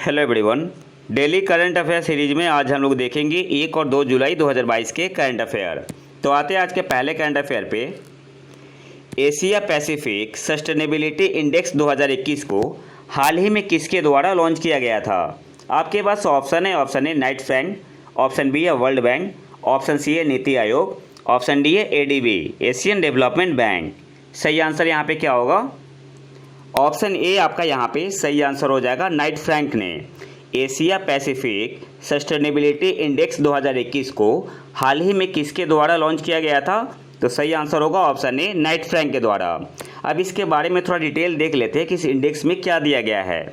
Hello everyone. Daily current affair series में आज हम लोग देखेंगे 1 और 2 जुलाई 2022 के करंट अफेयर। तो आते हैं आज के पहले करंट अफेयर पे। एशिया पैसिफिक सस्टेनेबिलिटी इंडेक्स 2021 को हाल ही में किसके द्वारा लॉन्च किया गया था? आपके पास ऑप्शन है नाइट फ्रैंक, ऑप्शन बी है वर्ल्ड बैंक, ऑप्शन सी है नीति आयोग, ऑप्शन डी है एडीबी एशियन डेवलपमेंट बैंक। सही आंसर यहाँ पे क्या होगा? ऑप्शन ए आपका यहाँ पे सही आंसर हो जाएगा। नाइट फ्रैंक ने एशिया पैसिफिक सस्टेनेबिलिटी इंडेक्स 2021 को हाल ही में किसके द्वारा लॉन्च किया गया था? तो सही आंसर होगा ऑप्शन ए नाइट फ्रैंक के द्वारा। अब इसके बारे में थोड़ा डिटेल देख लेते हैं कि इस इंडेक्स में क्या दिया गया है।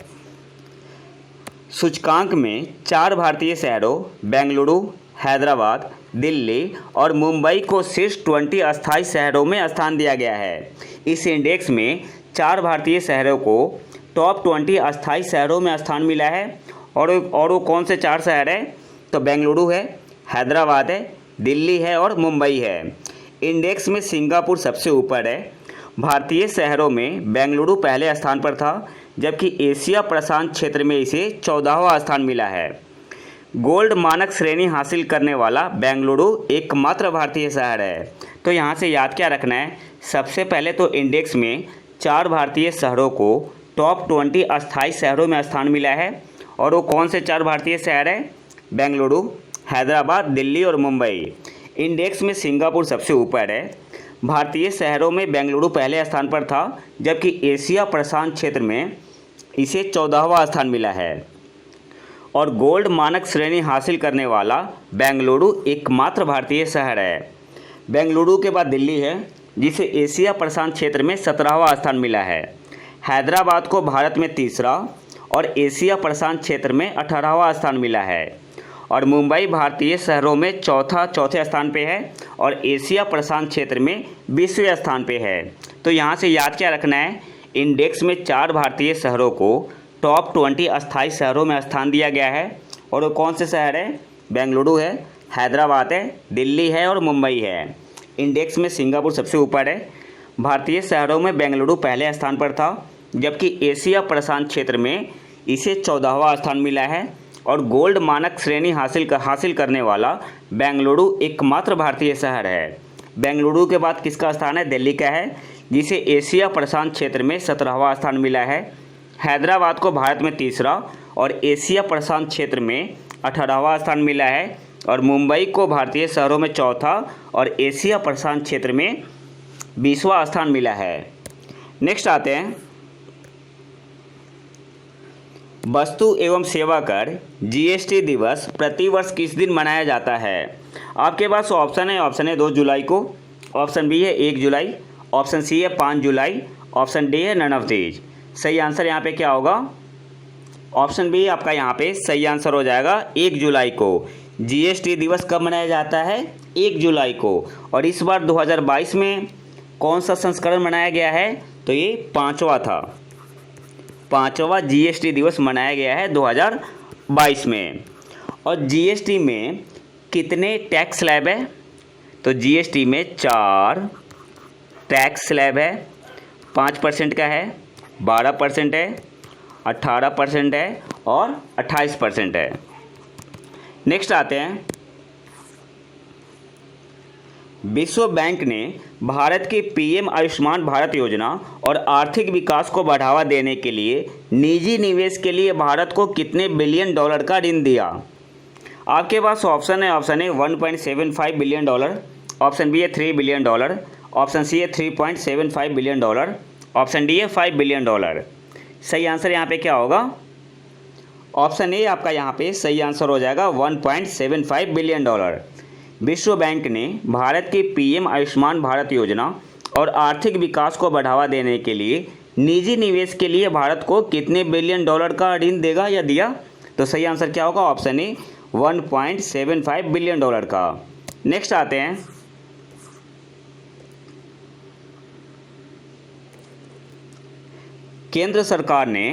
सूचकांक में 4 भारतीय शहरों बेंगलुरु, हैदराबाद, दिल्ली और मुंबई को शीर्ष 20 अस्थायी शहरों में स्थान दिया गया है। इस इंडेक्स में 4 भारतीय शहरों को टॉप 20 अस्थायी शहरों में स्थान मिला है। और वो कौन से 4 शहर है? तो बेंगलुरु है, हैदराबाद है, दिल्ली है और मुंबई है। इंडेक्स में सिंगापुर सबसे ऊपर है। भारतीय शहरों में बेंगलुरु पहले स्थान पर था, जबकि एशिया प्रशांत क्षेत्र में इसे 14वां स्थान मिला है। गोल्ड मानक श्रेणी हासिल करने वाला बेंगलुरु एकमात्र भारतीय शहर है। तो यहाँ से याद क्या रखना है? सबसे पहले तो इंडेक्स में 4 भारतीय शहरों को टॉप 20 अस्थायी शहरों में स्थान मिला है। और वो कौन से 4 भारतीय शहर हैं? बेंगलुरु, हैदराबाद, दिल्ली और मुंबई। इंडेक्स में सिंगापुर सबसे ऊपर है। भारतीय शहरों में बेंगलुरु पहले स्थान पर था, जबकि एशिया प्रशांत क्षेत्र में इसे 14वां स्थान मिला है। और गोल्ड मानक श्रेणी हासिल करने वाला बेंगलुरु एकमात्र भारतीय शहर है। बेंगलुरु के बाद दिल्ली है, जिसे एशिया प्रशांत क्षेत्र में 17वां स्थान मिला है। हैदराबाद को भारत में तीसरा और एशिया प्रशांत क्षेत्र में 18वां स्थान मिला है। और मुंबई भारतीय शहरों में चौथे स्थान पे है और एशिया प्रशांत क्षेत्र में 20वें स्थान पे है। तो यहाँ से याद क्या रखना है? इंडेक्स में 4 भारतीय शहरों को टॉप 20 अस्थायी शहरों में स्थान दिया गया है। और वो कौन से शहर है? बेंगलुरु है, हैदराबाद है, दिल्ली है और मुंबई है। इंडेक्स में सिंगापुर सबसे ऊपर है। भारतीय शहरों में बेंगलुरु पहले स्थान पर था, जबकि एशिया प्रशांत क्षेत्र में इसे 14वां स्थान मिला है। और गोल्ड मानक श्रेणी हासिल करने वाला बेंगलुरु एकमात्र भारतीय शहर है। बेंगलुरु के बाद किसका स्थान है? दिल्ली का है, जिसे एशिया प्रशांत क्षेत्र में 17वां स्थान मिला है। हैदराबाद को भारत में तीसरा और एशिया प्रशांत क्षेत्र में 18वां स्थान मिला है। और मुंबई को भारतीय शहरों में चौथा और एशिया प्रशांत क्षेत्र में 20वां स्थान मिला है। नेक्स्ट आते हैं, वस्तु एवं सेवा कर जीएसटी दिवस प्रतिवर्ष किस दिन मनाया जाता है? आपके पास ऑप्शन है 2 जुलाई को, ऑप्शन बी है 1 जुलाई, ऑप्शन सी है 5 जुलाई, ऑप्शन डी है नन ऑफ दीज। सही आंसर यहाँ पे क्या होगा? ऑप्शन बी आपका यहाँ पे सही आंसर हो जाएगा 1 जुलाई को। जीएसटी दिवस कब मनाया जाता है? 1 जुलाई को। और इस बार 2022 में कौन सा संस्करण मनाया गया है? तो ये 5वां था। 5वां जीएसटी दिवस मनाया गया है 2022 में। और जीएसटी में कितने टैक्स स्लैब है? तो जीएसटी में 4 टैक्स स्लैब है। 5% का है, 12% है, 18% है और 28% है। नेक्स्ट आते हैं, विश्व बैंक ने भारत की पीएम आयुष्मान भारत योजना और आर्थिक विकास को बढ़ावा देने के लिए निजी निवेश के लिए भारत को कितने बिलियन डॉलर का ऋण दिया? आपके पास ऑप्शन है 1.75 बिलियन डॉलर, ऑप्शन बी है 3 बिलियन डॉलर, ऑप्शन सी है 3.75 बिलियन डॉलर, ऑप्शन डी है 5 बिलियन डॉलर। सही आंसर यहाँ पे क्या होगा? ऑप्शन ए आपका यहाँ पे सही आंसर हो जाएगा 1.75 बिलियन डॉलर। विश्व बैंक ने भारत की पीएम आयुष्मान भारत योजना और आर्थिक विकास को बढ़ावा देने के लिए निजी निवेश के लिए भारत को कितने बिलियन डॉलर का ऋण देगा या दिया? तो सही आंसर क्या होगा? ऑप्शन ए 1.75 बिलियन डॉलर का। नेक्स्ट आते हैं, केंद्र सरकार ने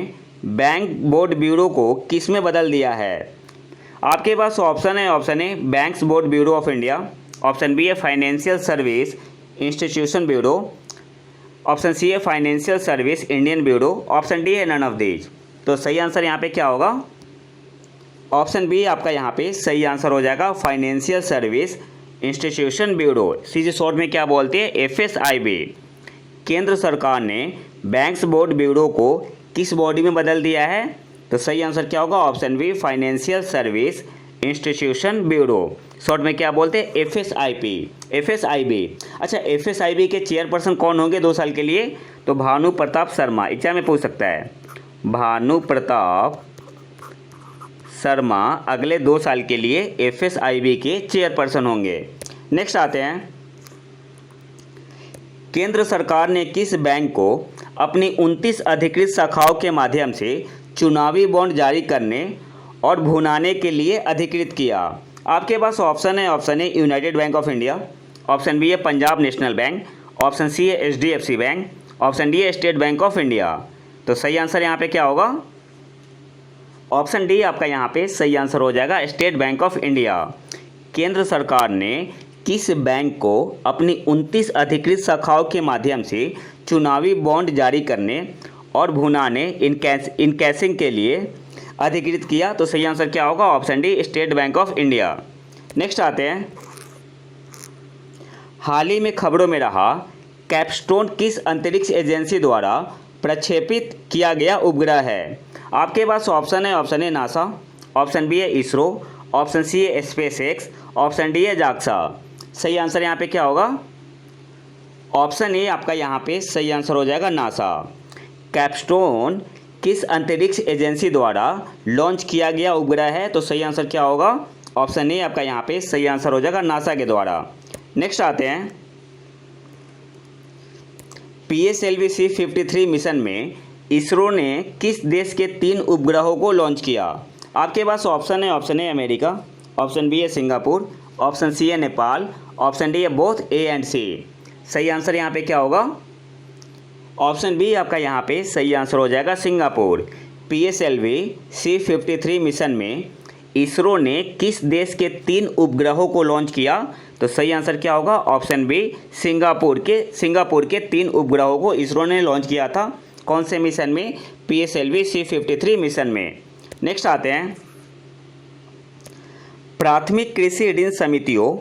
बैंक बोर्ड ब्यूरो को किस में बदल दिया है? आपके पास ऑप्शन है banks board bureau of India, option B है financial service institution bureau, option C है financial service Indian bureau, option D है नन ऑफ दीज। तो सही आंसर यहाँ पे क्या होगा? ऑप्शन बी आपका यहाँ पे सही आंसर हो जाएगा, फाइनेंशियल सर्विस इंस्टीट्यूशन ब्यूरो, सीधे शॉर्ट में क्या बोलते हैं, FSIB। केंद्र सरकार ने बैंक्स बोर्ड ब्यूरो को किस बॉडी में बदल दिया है? तो सही आंसर क्या होगा, option be financial service institution bureau, short में क्या बोलते हैं, FSIB। अच्छा, FSIB के चेयरपर्सन कौन होंगे 2 साल के लिए? तो भानु प्रताप शर्मा, एग्जाम में पूछ सकता है। भानु प्रताप शर्मा अगले 2 साल के लिए FSIB के चेयरपर्सन होंगे। नेक्स्ट आते हैं, केंद्र सरकार ने किस बैंक को अपनी 29 अधिकृत शाखाओं के माध्यम से चुनावी बॉन्ड जारी करने और भुनाने के लिए अधिकृत किया? आपके पास ऑप्शन है, option A United Bank of India, option B है Punjab National Bank, option C है HDFC बैंक, ऑप्शन डी है स्टेट बैंक ऑफ इंडिया। तो सही आंसर यहाँ पे क्या होगा, ऑप्शन डी आपका यहाँ पे सही आंसर हो जाएगा, स्टेट बैंक ऑफ इंडिया। केंद्र सरकार ने किस बैंक को अपनी 29 अधिकृत शाखाओं के माध्यम से चुनावी बॉन्ड जारी करने और भुनाने इनकैशिंग के लिए अधिकृत किया? तो सही आंसर क्या होगा, option D state Bank of India. Next आते हैं, हाल ही में खबरों में रहा कैपस्टोन किस अंतरिक्ष एजेंसी द्वारा प्रक्षेपित किया गया उपग्रह है? आपके पास ऑप्शन है, option A NASA, option B है इसरो, ऑप्शन सी है SpaceX, ऑप्शन डी है जाक्सा। सही आंसर यहाँ पे क्या होगा, ऑप्शन ए आपका यहाँ पे सही आंसर हो जाएगा, नासा। कैपस्टोन किस अंतरिक्ष एजेंसी द्वारा लॉन्च किया गया उपग्रह है? तो सही आंसर क्या होगा, ऑप्शन ए आपका यहाँ पे सही आंसर हो जाएगा, नासा के द्वारा। नेक्स्ट आते हैं, PSLV C-53 मिशन में इसरो ने किस देश के 3 उपग्रहों को लॉन्च किया? आपके पास ऑप्शन है, option A America, option B है सिंगापुर, ऑप्शन सी है नेपाल, ऑप्शन डी है बोथ A एंड C। सही आंसर यहाँ पे क्या होगा, ऑप्शन बी आपका यहाँ पे सही आंसर हो जाएगा, सिंगापुर। PSLV C-53 मिशन में इसरो ने किस देश के 3 उपग्रहों को लॉन्च किया? तो सही आंसर क्या होगा, ऑप्शन बी सिंगापुर के 3 उपग्रहों को इसरो ने लॉन्च किया था। कौन से मिशन में? PSLV C-53 मिशन में। नेक्स्ट आते हैं, प्राथमिक कृषि ऋण समितियों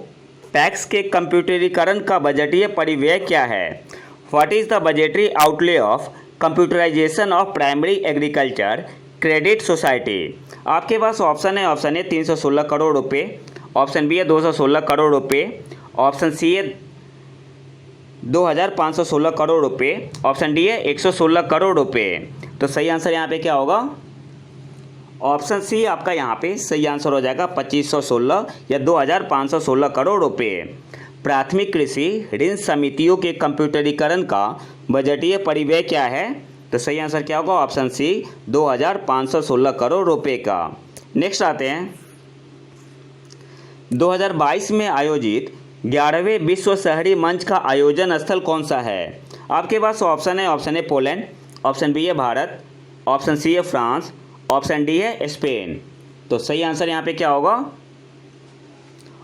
पैक्स के कंप्यूटरीकरण का बजटीय परिव्यय क्या है? What is the budgetary outlay of computerisation of primary agriculture credit society? आपके पास ऑप्शन है, ऑप्शन ए 316 करोड़ रुपए, ऑप्शन बी है 216 करोड़ रुपए, ऑप्शन सी है 2516 करोड़ रुपए, ऑप्शन डी है 116 करोड़ रुपए। तो सही आंसर यहाँ पे क्या होगा, ऑप्शन सी आपका यहाँ पे सही आंसर हो जाएगा, 2516 या 2516 करोड़ रुपए। प्राथमिक कृषि ऋण समितियों के कंप्यूटरीकरण का बजटीय परिव्यय क्या है? तो सही आंसर क्या होगा, ऑप्शन सी 2516 करोड़ रुपए का। नेक्स्ट आते हैं, 2022 में आयोजित 11वें विश्व शहरी मंच का आयोजन स्थल कौन सा है? आपके पास ऑप्शन है, option A Poland, option B है भारत, ऑप्शन सी है फ्रांस, ऑप्शन डी है स्पेन। तो सही आंसर यहाँ पे क्या होगा,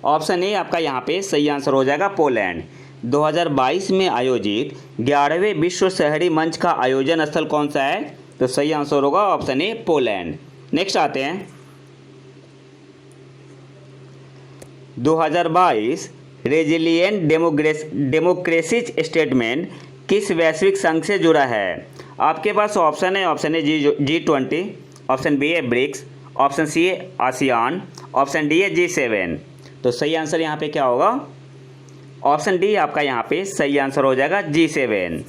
ऑप्शन ए आपका यहाँ पे सही आंसर हो जाएगा, पोलैंड। 2022 में आयोजित 11वें विश्व शहरी मंच का आयोजन स्थल कौन सा है? तो सही आंसर होगा ऑप्शन ए, पोलैंड। नेक्स्ट आते हैं, 2022 रेजिलिएंट डेमोक्रेसीज स्टेटमेंट किस वैश्विक संघ से जुड़ा है? आपके पास ऑप्शन है, option A G20, option B है ब्रिक्स, ऑप्शन सी है आसियान, ऑप्शन डी है G7। तो सही आंसर यहाँ पे क्या होगा, ऑप्शन डी आपका यहाँ पे सही आंसर हो जाएगा, G7।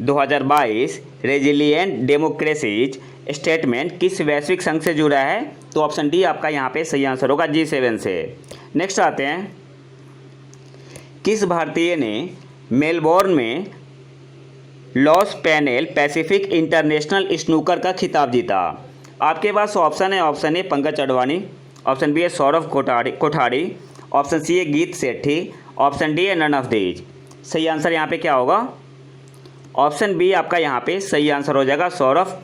2022 रेजिलिएंट डेमोक्रेसीज स्टेटमेंट किस वैश्विक संघ से जुड़ा है? तो ऑप्शन डी आपका यहाँ पे सही आंसर होगा, G7 से। नेक्स्ट आते हैं, किस भारतीय ने मेलबोर्न में लॉस पैनल पैसिफिक इंटरनेशनल स्नूकर का खिताब जीता? आपके पास ऑप्शन है, option A Pankaj Advani, option B है सौरभ कोठारी, ऑप्शन सी है गीत सेठी, ऑप्शन डी है नन ऑफ दीज। सही आंसर यहाँ पे क्या होगा, ऑप्शन बी आपका यहाँ पे सही आंसर हो जाएगा, सौरभ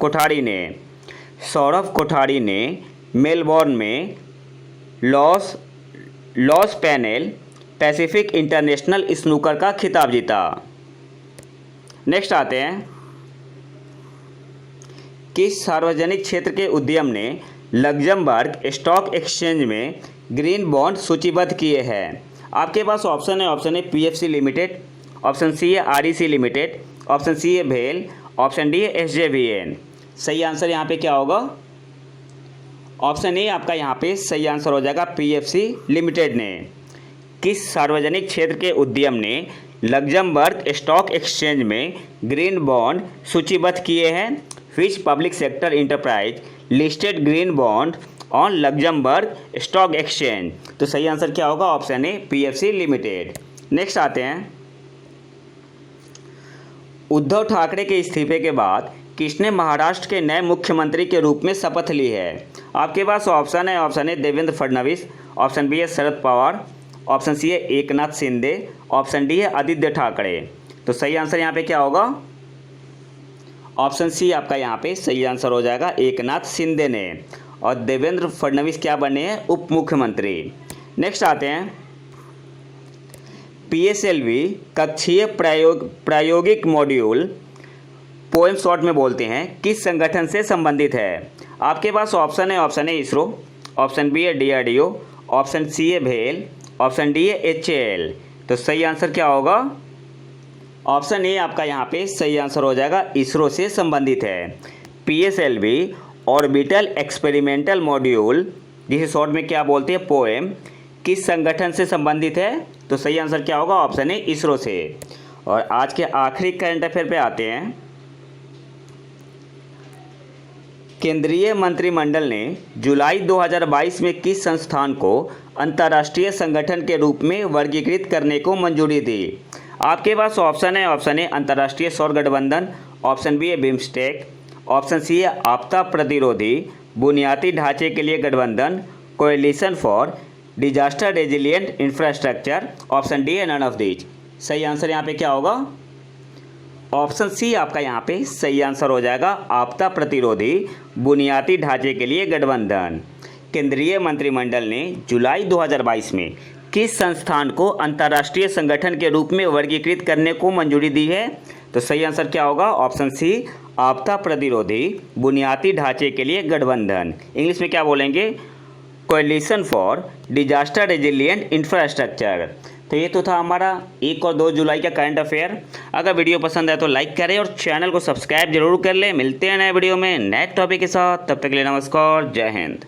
कोठारी ने मेलबोर्न में लॉस पैनल पैसिफिक इंटरनेशनल स्नूकर का खिताब जीता। नेक्स्ट आते हैं, किस सार्वजनिक क्षेत्र के उद्यम ने लग्जमबर्ग स्टॉक एक्सचेंज में ग्रीन बॉन्ड सूचीबद्ध किए हैं? आपके पास ऑप्शन है पीएफसी लिमिटेड, ऑप्शन सी है आरईसी लिमिटेड, ऑप्शन सी है भेल, ऑप्शन डी है एसजेवीएन। सही आंसर यहाँ पे क्या होगा? ऑप्शन ए आपका यहाँ पे सही आंसर हो जाएगा, पीएफसी लिमिटेड ने। किस सार्वजनिक क्षेत्र के उद्यम ने लग्जमबर्ग स्टॉक एक्सचेंज में ग्रीन बॉन्ड सूचीबद्ध किए हैं? Which public sector enterprise listed green bond on Luxembourg stock exchange? तो सही आंसर क्या होगा? Option A PFC limited. Next आते हैं, उद्धव ठाकरे के इस्तीफे के बाद किसने महाराष्ट्र के नए मुख्यमंत्री के रूप में शपथ ली है? आपके पास ऑप्शन है देवेंद्र फडणवीस, ऑप्शन बी है शरद पवार, ऑप्शन सी है एकनाथ शिंदे, ऑप्शन डी है आदित्य ठाकरे। तो सही आंसर यहाँ पे क्या होगा? ऑप्शन सी आपका यहाँ पे सही आंसर हो जाएगा, एकनाथ शिंदे ने। और देवेंद्र फडणवीस क्या बने हैं? उप मुख्यमंत्री। नेक्स्ट आते हैं, पीएसएलवी कक्षीय प्रायोगिक मॉड्यूल, पोएम शॉर्ट में बोलते हैं, किस संगठन से संबंधित है? आपके पास ऑप्शन है इसरो, ऑप्शन बी है डीआरडीओ, ऑप्शन सी है भेल, ऑप्शन डी है एचएएल। तो सही आंसर क्या होगा? ऑप्शन ए आपका यहाँ पे सही आंसर हो जाएगा, इसरो से संबंधित है। पीएसएलवी ऑर्बिटल एक्सपेरिमेंटल मॉड्यूल, जिसे शॉर्ट में क्या बोलते हैं, पोएम, किस संगठन से संबंधित है? तो सही आंसर क्या होगा? ऑप्शन ए इसरो से। और आज के आखिरी करंट अफेयर पे आते हैं, केंद्रीय मंत्रिमंडल ने जुलाई 2022 में किस संस्थान को अंतर्राष्ट्रीय संगठन के रूप में वर्गीकृत करने को मंजूरी दी? आपके पास ऑप्शन है अंतर्राष्ट्रीय सौर गठबंधन, ऑप्शन बी है बिम्स्टेक, ऑप्शन सी है आपदा प्रतिरोधी बुनियादी ढांचे के लिए गठबंधन, coalition for disaster resilient infrastructure, option D है नन ऑफ दीज। सही आंसर यहाँ पे क्या होगा? ऑप्शन सी आपका यहाँ पे सही आंसर हो जाएगा, आपदा प्रतिरोधी बुनियादी ढांचे के लिए गठबंधन। केंद्रीय मंत्रिमंडल ने जुलाई 2022 में किस संस्थान को अंतर्राष्ट्रीय संगठन के रूप में वर्गीकृत करने को मंजूरी दी है? तो सही आंसर क्या होगा? ऑप्शन सी, आपदा प्रतिरोधी बुनियादी ढांचे के लिए गठबंधन। इंग्लिश में क्या बोलेंगे? Coalition for disaster resilient infrastructure. तो ये तो था हमारा 1 और 2 जुलाई का करंट अफेयर। अगर वीडियो पसंद आए तो लाइक करें और चैनल को सब्सक्राइब जरूर कर लें। मिलते हैं नए वीडियो में नए टॉपिक के साथ, तब तक के लिए नमस्कार, जय हिंद।